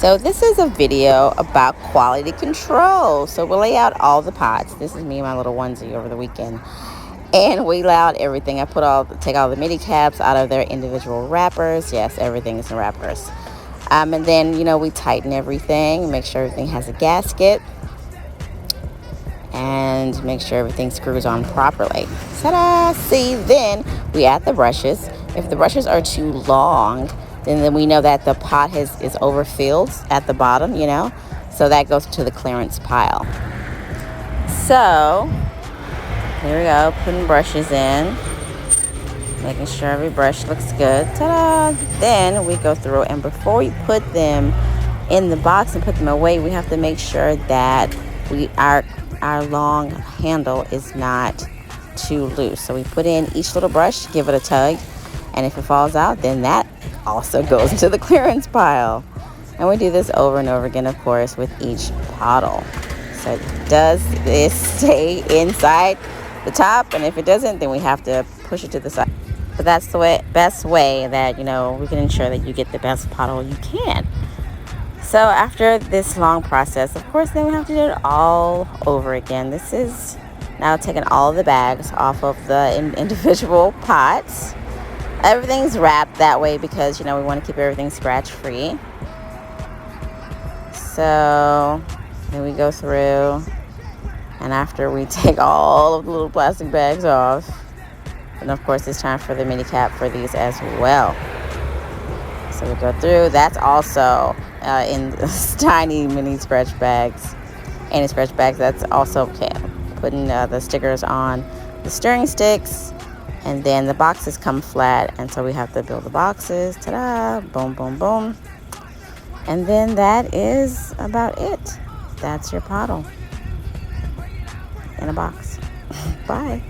So this is a video about quality control. So we'll lay out all the pots. This is me and my little onesie over the weekend. And we lay out everything. I take all the mini caps out of their individual wrappers. Yes, everything is in wrappers. And then, we tighten everything, make sure everything has a gasket, and make sure everything screws on properly. Ta-da! See, then we add the brushes. If the brushes are too long, then we know that the pot is overfilled at the bottom, so that goes to the clearance pile. So here we go, putting brushes in, making sure every brush looks good. Ta-da! Then we go through, and before we put them in the box and put them away, we have to make sure that our long handle is not too loose. So we put in each little brush, give it a tug, and if it falls out, then that also goes into the clearance pile. And we do this over and over again, of course, with each Pottle. So does this stay inside the top? And if it doesn't, then we have to push it to the side. But that's the best way that, we can ensure that you get the best Pottle you can. So after this long process, of course, then we have to do it all over again. This is now taking all the bags off of the individual pots. Everything's wrapped that way because, we want to keep everything scratch free. So then we go through, and after we take all of the little plastic bags off, and of course it's time for the mini cap for these as well. So we go through. That's also in tiny mini scratch bags. Any scratch bags, that's also okay. Putting the stickers on the stirring sticks. And then the boxes come flat, and so we have to build the boxes. Ta-da! Boom, boom, boom. And then that is about it. That's your Pottle in a box. Bye.